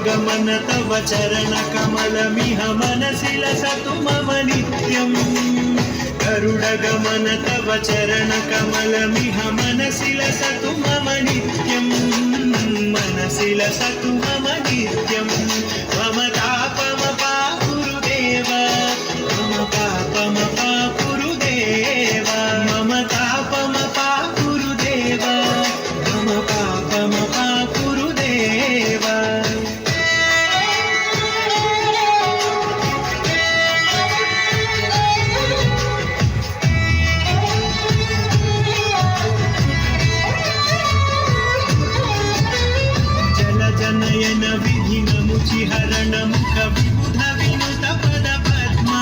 गरुडगमन तव चरणकमलमिह मनसि लसतु मम नित्यम् गरुडगमन तव चरणकमलमिह मनसि लसतु मम नित्यम् मनसि लसतु मम नित्यम् मम तापमपा गुरुदेव मम पापमपा गुरुदेव मम तापमपा गुरुदेव मम पापमपा गुरुदेव जलजनयन विधिनमुचिहरण मुख विबुध विनुत पद पद्मा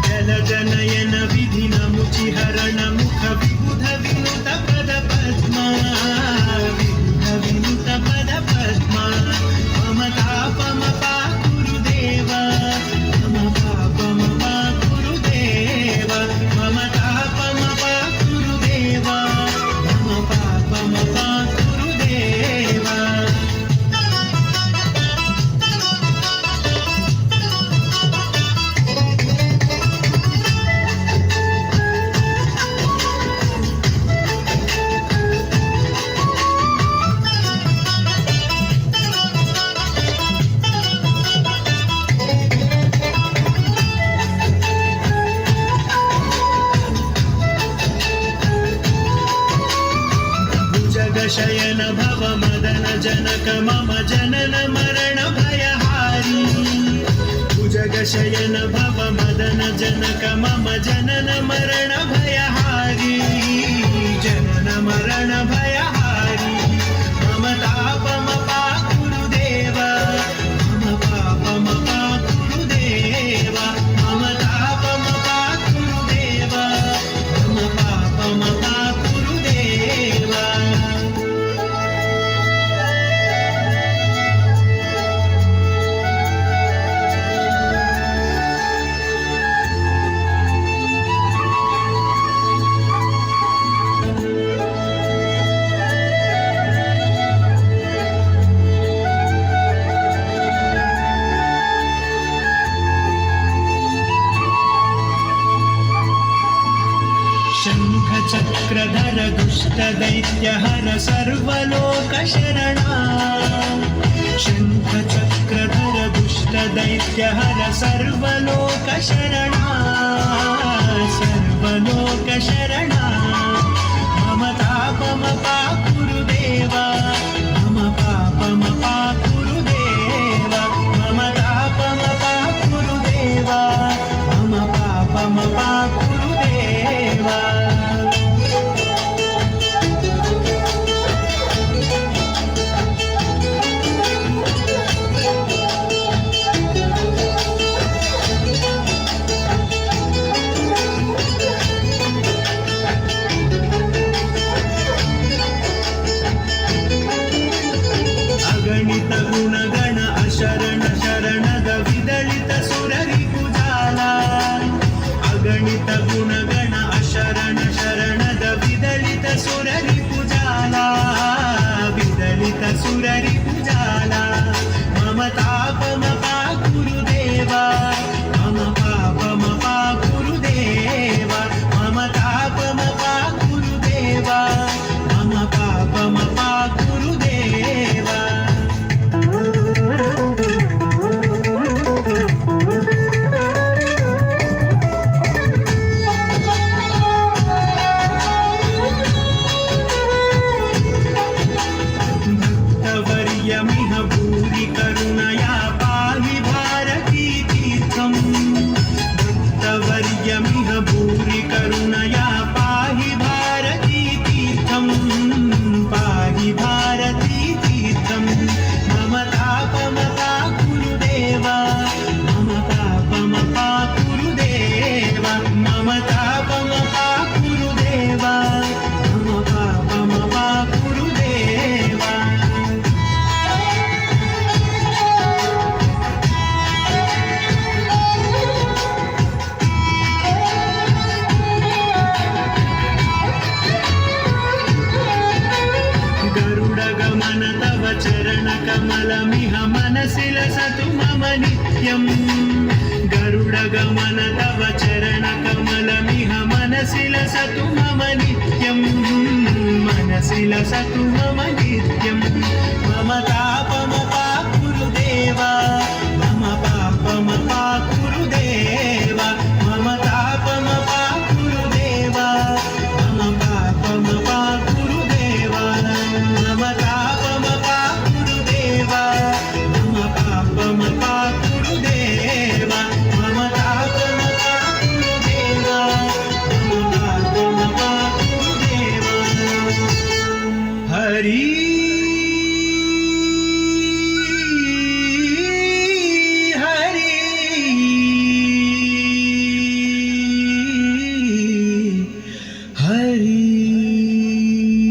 जलजनयन विधिनमुचिहरण मुख विबुध विनुत पद पद्मा विबुध विनुत पद पद्मा मम तापमपा गुरुदेव मम पापमपा गुरुदेव मम तापमपा गुरुदेव मम पापमपा गुरुदेव शयन भव मदन जनक मम जनन मरण भयहारी भुजग शयन भव मदन जनक मम जनन मरण भयहारी जनन मरण भयहारी मम तापमपा गुरुदेव मम पापमपा गुरुदेव मम तापमपा गुरुदेव मम पापमपा गुरुदेव शङ्खचक्रधर दुष्टदैत्यहर सर्वलोकशरणा शङ्खचक्रधर दुष्टदैत्यहर सर्वलोकशरणा सर्वलोकशरणा मम तापमपा गुरुदेव मम पापमपा गुरुदेव मम तापमपा गुरुदेव मम पापमपा गुरुदेव कमलमिह मनसि लसतु मम नित्यम् गरुडगमन तव चरणकमलमिह मनसि लसतु मम नित्यम् मनसि लसतु मम नित्यम् मम तापमपाकुरु देवा मम पापमपाकुरु देवा मम तापमपाकुरु देवा मम पापमपाकुरु देवा मम तापमपाकुरु देवा मम पापमपाकुरु देवा मम तापमपाकुरु देवा मम पापमपाकुरु देवा हरि हरि